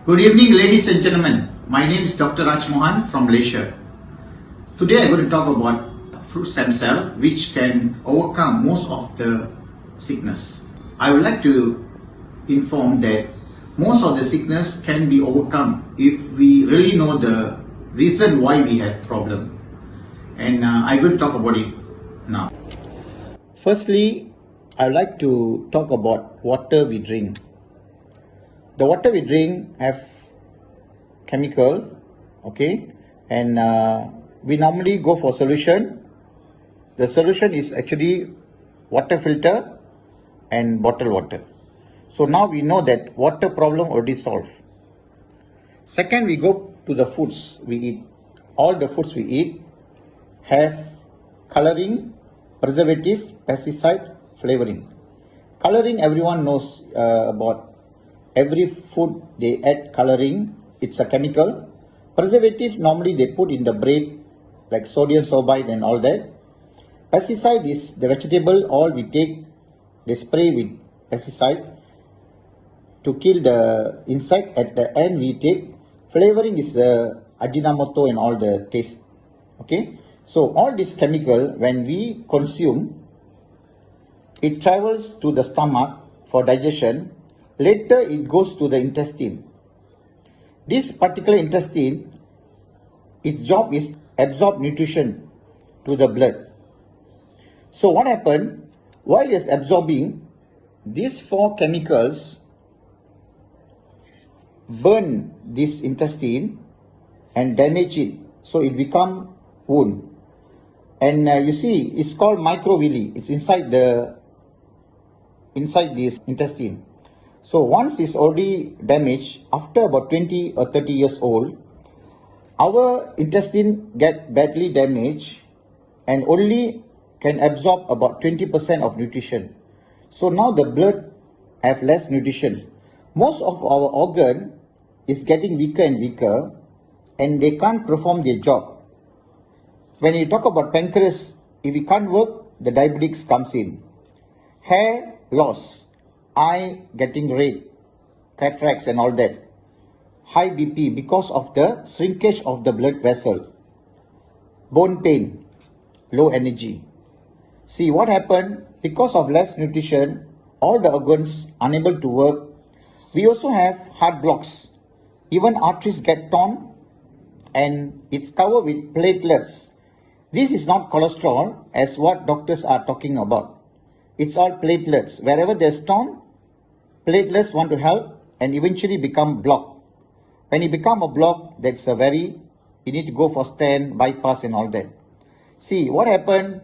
Good evening, ladies and gentlemen. My name is Dr. Raj Mohan from Malaysia. Today I'm going to talk about fruit stem cell, which can overcome most of the sickness. I would like to inform that most of the sickness can be overcome if we really know the reason why we have problem. And I'm going to talk about it now. Firstly, I would like to talk about water we drink. The water we drink have chemical, okay, and we normally go for solution. The solution is actually water filter and bottled water. So now we know that water problem already solved. Second, we go to the foods we eat. All the foods we eat have coloring, preservative, pesticide, flavoring. Coloring, everyone knows about. Every food they add coloring, it's a chemical. Preservative, normally they put in the bread like sodium sorbate and all that. Pesticide is the vegetable, all we take, they spray with pesticide to kill the insect. At the end we take flavoring, is the ajinomoto and all the taste. Okay, so all this chemical, when we consume, it travels to the stomach for digestion. Later it goes to the intestine. This particular intestine, its job is absorb nutrition to the blood. So what happened? While it's absorbing, these four chemicals burn this intestine and damage it. So it become wound. And you see, it's called microvilli. It's inside this intestine. So once it's already damaged, after about 20 or 30 years old, our intestine get badly damaged and only can absorb about 20% of nutrition. So now the blood have less nutrition. Most of our organ is getting weaker and weaker and they can't perform their job. When you talk about pancreas, if it can't work, the diabetics comes in. Hair loss, eye getting red, cataracts and all that. High BP because of the shrinkage of the blood vessel. Bone pain, low energy. See what happened? Because of less nutrition, all the organs unable to work. We also have heart blocks. Even arteries get torn and it's covered with platelets. This is not cholesterol as what doctors are talking about. It's all platelets. Wherever there's torn, platelets want to help and eventually become blocked. When you become a block, that's a you need to go for stent, bypass and all that. See, what happened?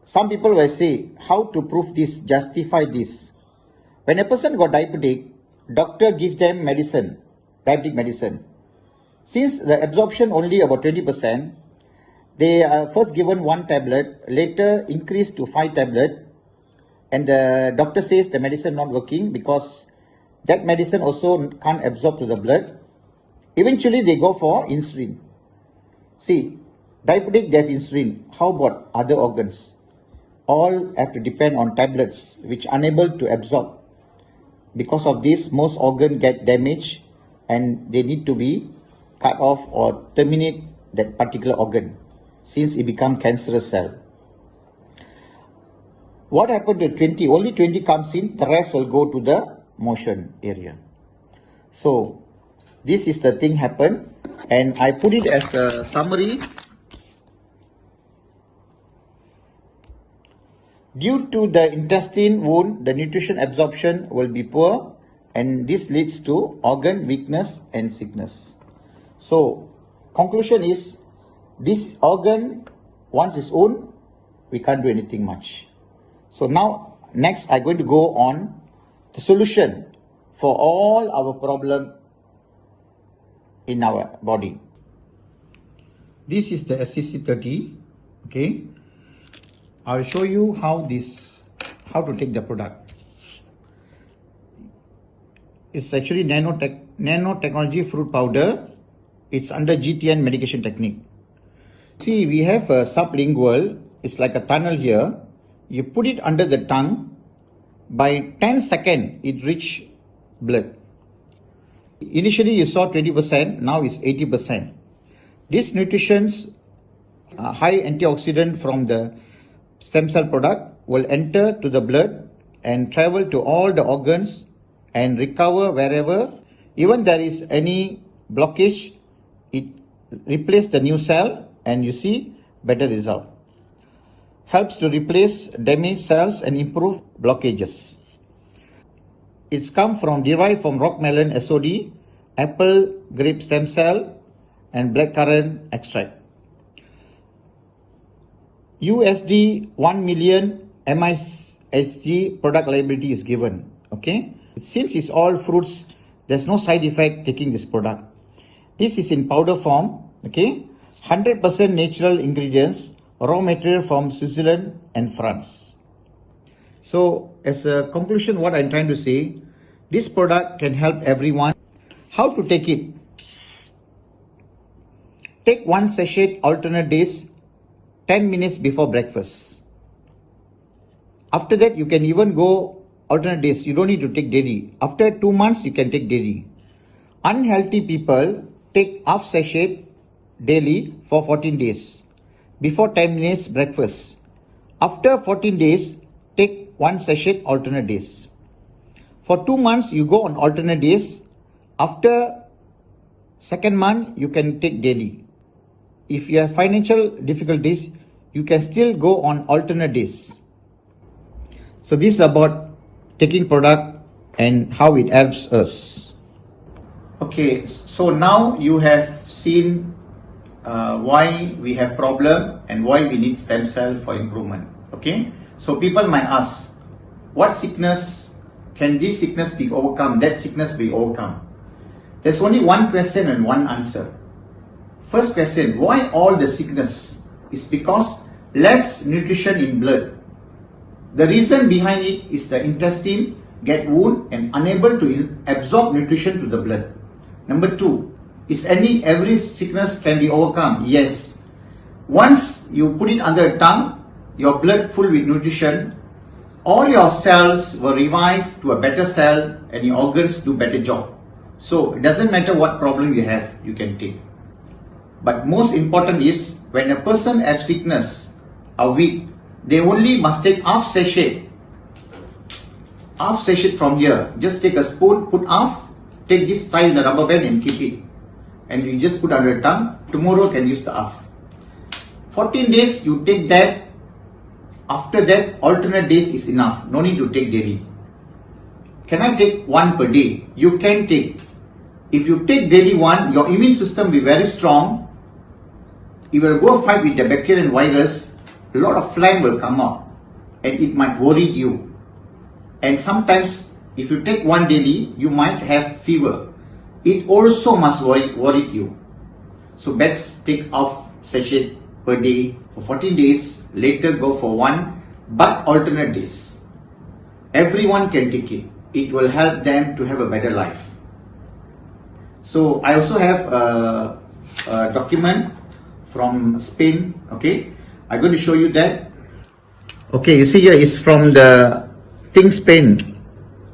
Some people will say, how to prove this, justify this. When a person got diabetic, doctor gives them medicine, diabetic medicine. Since the absorption only about 20%, they are first given 1 tablet, later increased to 5 tablets. And the doctor says the medicine not working because that medicine also can't absorb to the blood. Eventually they go for insulin. See, diabetic, they have insulin. How about other organs? All have to depend on tablets which are unable to absorb. Because of this, most organs get damaged and they need to be cut off or terminate that particular organ since it becomes cancerous cell. What happened to 20? Only 20 comes in, the rest will go to the motion area. So this is the thing happen, and I put it as a summary. Due to the intestine wound, the nutrition absorption will be poor and this leads to organ weakness and sickness. So conclusion is, this organ, once it's wound, we can't do anything much. So now, next I'm going to go on the solution for all our problem in our body. This is the SCC30, okay. I'll show you how to take the product. It's actually nanotechnology fruit powder. It's under GTN medication technique. See, we have a sublingual, it's like a tunnel here. You put it under the tongue, by 10 seconds it reach blood. Initially you saw 20%, now it's 80%. This nutrition's high antioxidant from the stem cell product will enter to the blood and travel to all the organs and recover wherever. Even there is any blockage, it replaces the new cell and you see better result. Helps to replace damaged cells and improve blockages. It's derived from rock melon SOD, apple grape stem cell and blackcurrant extract. USD 1 million MISG product liability is given. Okay, since it's all fruits, there's no side effect taking this product. This is in powder form. Okay, 100% natural ingredients, raw material from Switzerland and France. So as a conclusion, what I'm trying to say, this product can help everyone. How to take it? Take one sachet alternate days, 10 minutes before breakfast. After that, you can even go alternate days. You don't need to take daily. After 2 months, you can take daily. Unhealthy people take half sachet daily for 14 days. Before 10 minutes breakfast. After 14 days, take one sachet alternate days. For 2 months, you go on alternate days. After second month, you can take daily. If you have financial difficulties, you can still go on alternate days. So this is about taking product and how it helps us. Okay, so now you have seen why we have problem and why we need stem cell for improvement. Okay, so people might ask, what sickness can this sickness be overcome, that sickness be overcome? There's only one question and one answer. First question, why all the sickness? Is because less nutrition in blood. The reason behind it is the intestine get wound and unable to absorb nutrition to the blood. Number two, is every sickness can be overcome? Yes. Once you put it under the tongue, your blood full with nutrition, all your cells will revive to a better cell and your organs do better job. So it doesn't matter what problem you have, you can take. But most important is when a person has sickness or weak, they only must take half sachet from here. Just take a spoon, put half, take this, tie in a rubber band and keep it. And you just put under the tongue. Tomorrow can use the half. 14 days you take that. After that, alternate days is enough. No need to take daily. Can I take one per day? You can take. If you take daily one, your immune system will be very strong. It will go fight with the bacteria and virus. A lot of phlegm will come out and it might worry you. And sometimes if you take one daily, you might have fever. It also must worry you. So best take half sachet per day for 14 days. Later go for one, but alternate days. Everyone can take it. It will help them to have a better life. So I also have a document from Spain. Okay, I'm going to show you that. Okay, you see here is from the Think Spain.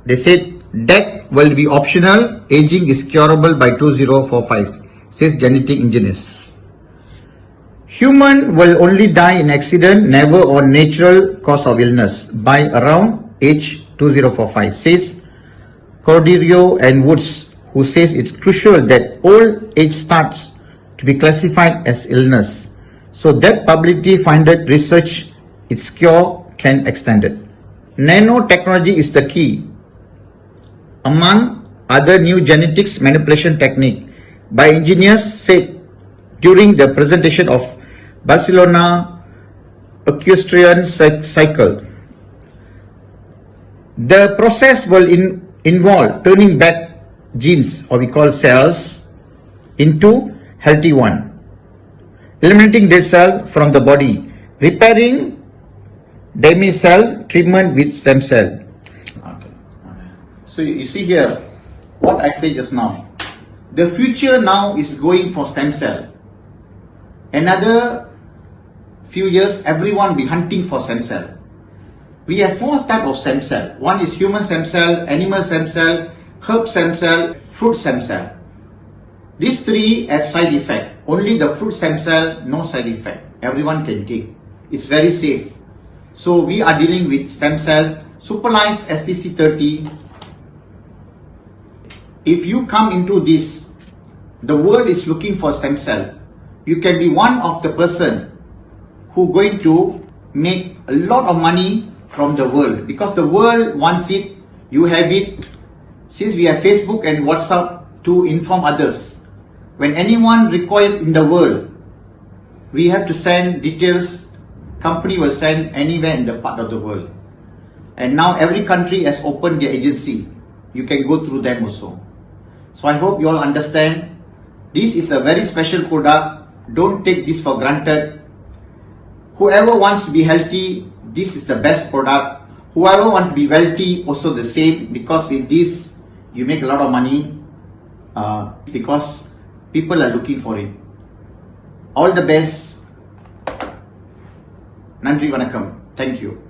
They said death will be optional. Aging is curable by 2045. Says genetic engineers. Human will only die in accident, never on natural cause of illness by around age 2045. Says Corderio and Woods, who says it's crucial that old age starts to be classified as illness, so that publicly funded research its cure can extend it. Nanotechnology is the key. Among other new genetics manipulation technique by engineers said during the presentation of Barcelona equestrian cycle. The process will involve turning back genes, or we call cells, into healthy one, eliminating dead cell from the body, repairing damaged cell, treatment with stem cell. Okay. So you see here what I said just now. The future now is going for stem cell. Another few years, everyone will be hunting for stem cell. We have 4 types of stem cell. One is human stem cell, animal stem cell, herb stem cell, fruit stem cell. These three have side effect. Only the fruit stem cell, no side effect. Everyone can take. It's very safe. So we are dealing with stem cell, Superlife STC30. If you come into this, the world is looking for stem cell. You can be one of the person who going to make a lot of money from the world, because the world wants it, you have it. Since we have Facebook and WhatsApp to inform others, when anyone required in the world, we have to send details. Company will send anywhere in the part of the world. And now every country has opened their agency. You can go through them also. So I hope you all understand. This is a very special product. Don't take this for granted. Whoever wants to be healthy, this is the best product. Whoever wants to be wealthy, also the same, because with this, you make a lot of money because people are looking for it. All the best. Nandri Vanakkam. Thank you.